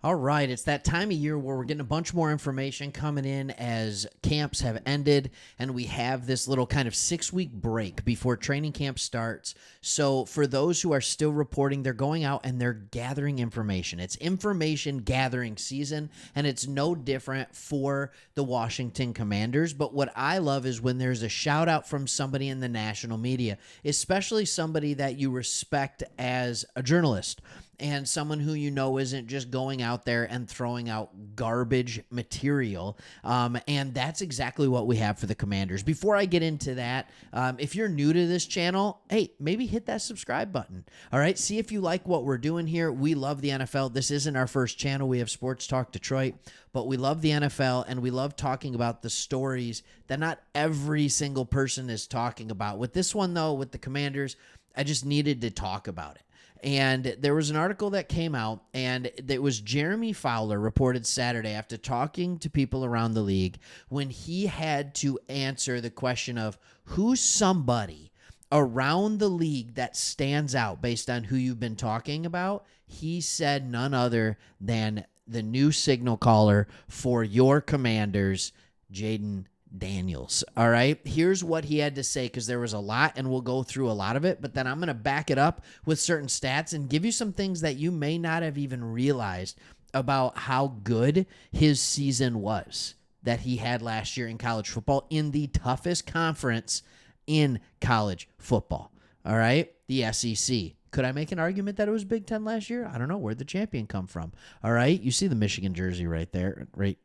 All right, it's that time of year where we're getting a bunch more information coming in as camps have ended, and we have this little kind of 6-week break before training camp starts. So, for those who are still reporting, they're going out and they're gathering information. It's information gathering season, and it's no different for the Washington Commanders. But what I love is when there's a shout out from somebody in the national media, especially somebody that you respect as a journalist and someone who you know isn't just going out there and throwing out garbage material. And that's exactly what we have for the Commanders. Before I get into that, if you're new to this channel, hey, maybe hit that subscribe button. All right, see if you like what we're doing here. We love the NFL. This isn't our first channel. We have Sports Talk Detroit, but we love the NFL, and we love talking about the stories that not every single person is talking about. With this one, though, with the Commanders, I just needed to talk about it. And there was an article that came out, and it was Jeremy Fowler reported Saturday after talking to people around the league when he had to answer the question of who's somebody around the league that stands out based on who you've been talking about. He said none other than the new signal caller for your Commanders, Jayden Daniels. All right. Here's what he had to say, because there was a lot and we'll go through a lot of it, but then I'm going to back it up with certain stats and give you some things that you may not have even realized about how good his season was that he had last year in college football in the toughest conference in college football. All right. The SEC. Could I make an argument that it was Big Ten last year? I don't know. Where'd the champion come from? All right. You see the Michigan jersey right there, right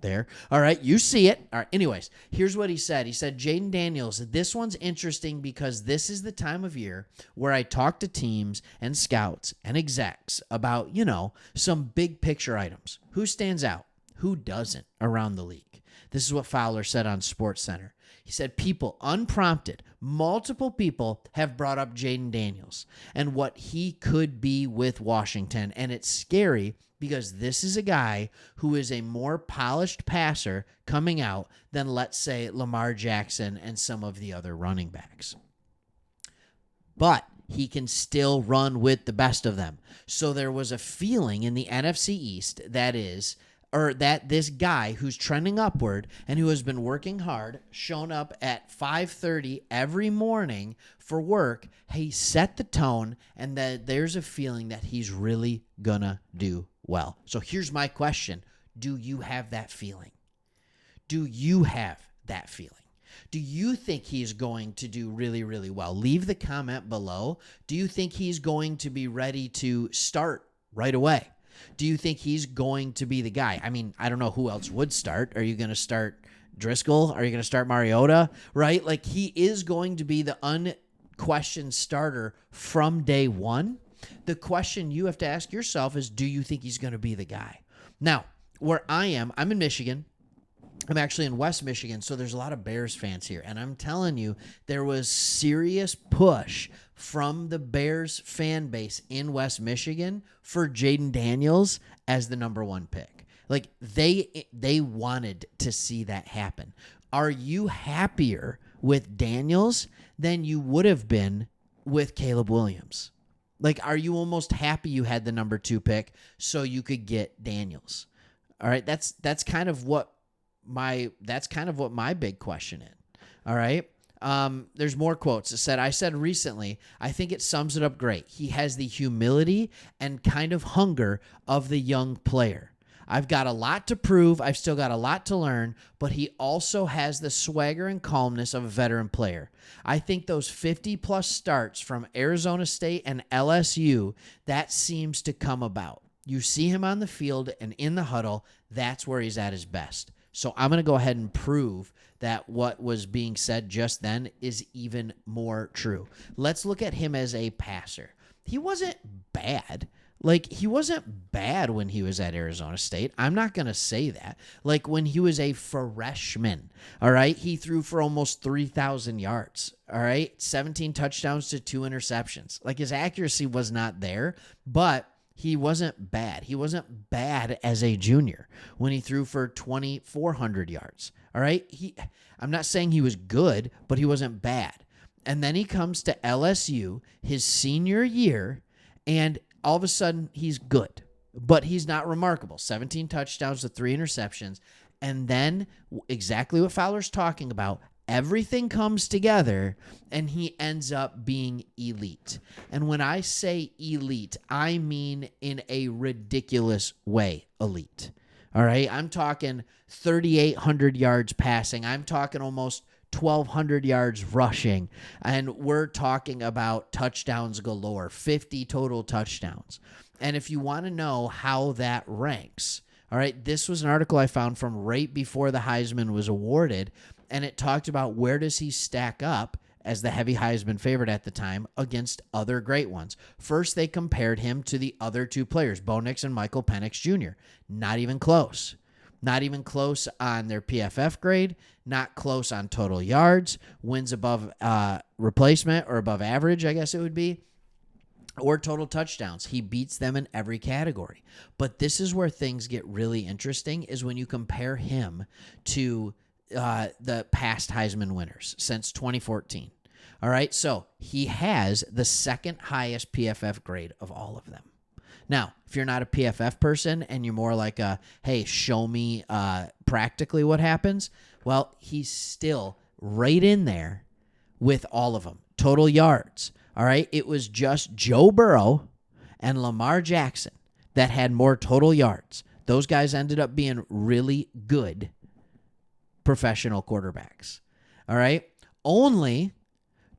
there. All right, you see it. All right, anyways, here's what he said. He said, Jayden Daniels, this one's interesting because this is the time of year where I talk to teams and scouts and execs about, some big picture items. Who stands out? Who doesn't around the league? This is what Fowler said on SportsCenter. He said, people, unprompted, multiple people have brought up Jayden Daniels and what he could be with Washington, and it's scary because this is a guy who is a more polished passer coming out than, let's say, Lamar Jackson and some of the other running backs. But he can still run with the best of them. So there was a feeling in the NFC East that this guy who's trending upward and who has been working hard, shown up at 5:30 every morning for work, he set the tone, and that there's a feeling that he's really gonna do well. So here's my question. Do you have that feeling? Do you have that feeling? Do you think he's going to do really, really well? Leave the comment below. Do you think he's going to be ready to start right away? Do you think he's going to be the guy? I mean, I don't know who else would start. Are you going to start Driscoll? Are you going to start Mariota? Right? Like, he is going to be the unquestioned starter from day one. The question you have to ask yourself is, do you think he's going to be the guy? Now, where I'm in Michigan. I'm actually in West Michigan, so there's a lot of Bears fans here. And I'm telling you, there was serious push from the Bears fan base in West Michigan for Jayden Daniels as the number one pick. Like, they wanted to see that happen. Are you happier with Daniels than you would have been with Caleb Williams? Like, are you almost happy you had the number 2 pick so you could get Daniels? All right, that's kind of what my big question is. All right. There's more quotes. It said, I said recently, I think it sums it up great. He has the humility and kind of hunger of the young player. I've got a lot to prove. I've still got a lot to learn, but he also has the swagger and calmness of a veteran player. I think those 50-plus starts from Arizona State and LSU, that seems to come about. You see him on the field and in the huddle, that's where he's at his best. So I'm going to go ahead and prove that what was being said just then is even more true. Let's look at him as a passer. He wasn't bad. Like, he wasn't bad when he was at Arizona State. I'm not going to say that. Like, when he was a freshman, all right, he threw for almost 3,000 yards, all right, 17 touchdowns to 2 interceptions. Like, his accuracy was not there, but he wasn't bad. He wasn't bad as a junior when he threw for 2,400 yards, all right? I'm not saying he was good, but he wasn't bad. And then he comes to LSU his senior year, and all of a sudden, he's good. but he's not remarkable. 17 touchdowns to 3 interceptions. And then exactly what Fowler's talking about, everything comes together and he ends up being elite. And when I say elite, I mean in a ridiculous way elite. All right, I'm talking 3,800 yards passing. I'm talking almost 1,200 yards rushing. And we're talking about touchdowns galore, 50 total touchdowns. And if you want to know how that ranks, all right, this was an article I found from right before the Heisman was awarded, and it talked about where does he stack up as the heavy Heisman favorite at the time against other great ones. First, they compared him to the other two players, Bo Nix and Michael Penix Jr. Not even close. Not even close on their PFF grade, not close on total yards, wins above replacement or above average, I guess it would be, or total touchdowns. He beats them in every category. But this is where things get really interesting, is when you compare him to the past Heisman winners since 2014. All right, so he has the second highest PFF grade of all of them. Now, if you're not a PFF person and you're more like a, hey, show me practically what happens, well, he's still right in there with all of them. Total yards. All right, it was just Joe Burrow and Lamar Jackson that had more total yards. Those guys ended up being really good professional quarterbacks. All right, only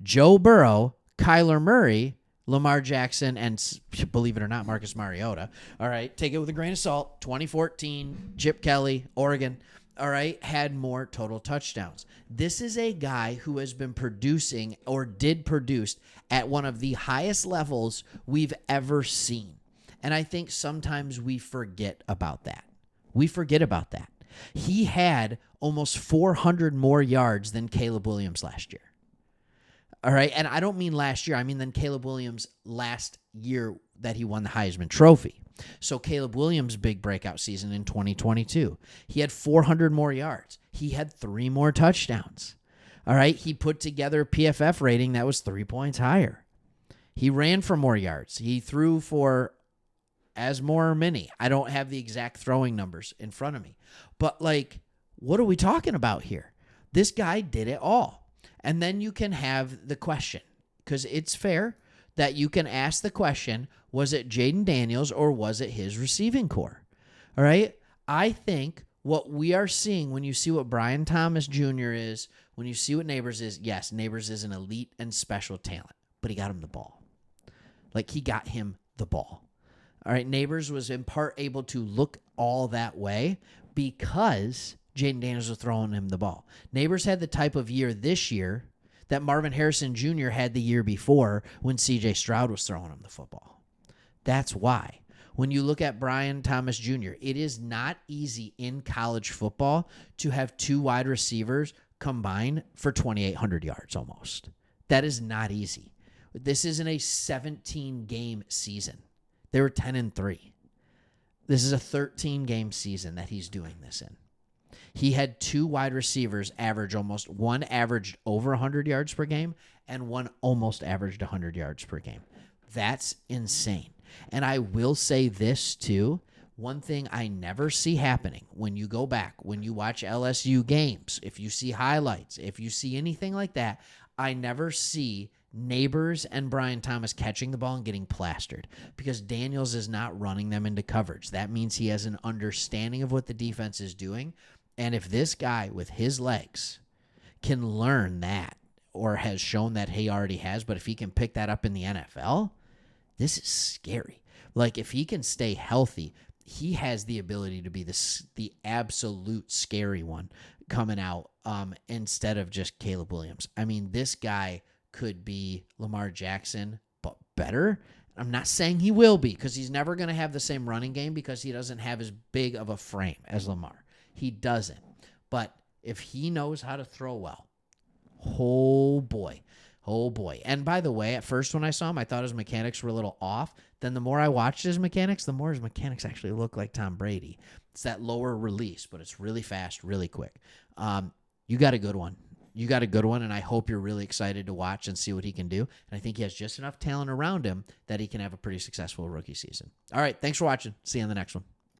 Joe Burrow, Kyler Murray, Lamar Jackson, and believe it or not, Marcus Mariota. All right, take it with a grain of salt. 2014, Chip Kelly, Oregon. All right, had more total touchdowns. This is a guy who has been producing or did produce at one of the highest levels we've ever seen. And I think sometimes we forget about that. We forget about that. He had almost 400 more yards than Caleb Williams last year. All right, and I don't mean last year. I mean than Caleb Williams last year that he won the Heisman Trophy. So Caleb Williams' big breakout season in 2022, he had 400 more yards. He had 3 more touchdowns. All right, he put together a PFF rating that was 3 points higher. He ran for more yards. He threw for as more or many. I don't have the exact throwing numbers in front of me. But, like, what are we talking about here? This guy did it all. And then you can have the question, because it's fair that you can ask the question, was it Jayden Daniels or was it his receiving core? All right? I think what we are seeing when you see what Brian Thomas Jr. is, when you see what Neighbors is, yes, Neighbors is an elite and special talent, but he got him the ball. Like, he got him the ball. All right, Neighbors was in part able to look all that way because Jayden Daniels was throwing him the ball. Neighbors had the type of year this year that Marvin Harrison Jr. had the year before when C.J. Stroud was throwing him the football. That's why. When you look at Brian Thomas Jr., it is not easy in college football to have 2 wide receivers combine for 2,800 yards almost. That is not easy. This isn't a 17-game season. They were 10-3. This is a 13-game season that he's doing this in. He had 2 wide receivers average almost, one averaged over 100 yards per game and one almost averaged 100 yards per game. That's insane. And I will say this too. One thing I never see happening when you go back, when you watch LSU games, if you see highlights, if you see anything like that, I never see Neighbors and Brian Thomas catching the ball and getting plastered because Daniels is not running them into coverage. That means he has an understanding of what the defense is doing. And if this guy with his legs can learn that or has shown that he already has, but if he can pick that up in the NFL, this is scary. Like, if he can stay healthy, he has the ability to be the absolute scary one coming out instead of just Caleb Williams. I mean, this guy could be Lamar Jackson, but better. I'm not saying he will be because he's never going to have the same running game because he doesn't have as big of a frame as Lamar. He doesn't. But if he knows how to throw well, oh boy. And by the way, at first when I saw him, I thought his mechanics were a little off. Then the more I watched his mechanics, the more his mechanics actually look like Tom Brady. It's that lower release, but it's really fast, really quick. You got a good one. you got a good one, and I hope you're really excited to watch and see what he can do. And I think he has just enough talent around him that he can have a pretty successful rookie season. All right, thanks for watching. See you on the next one.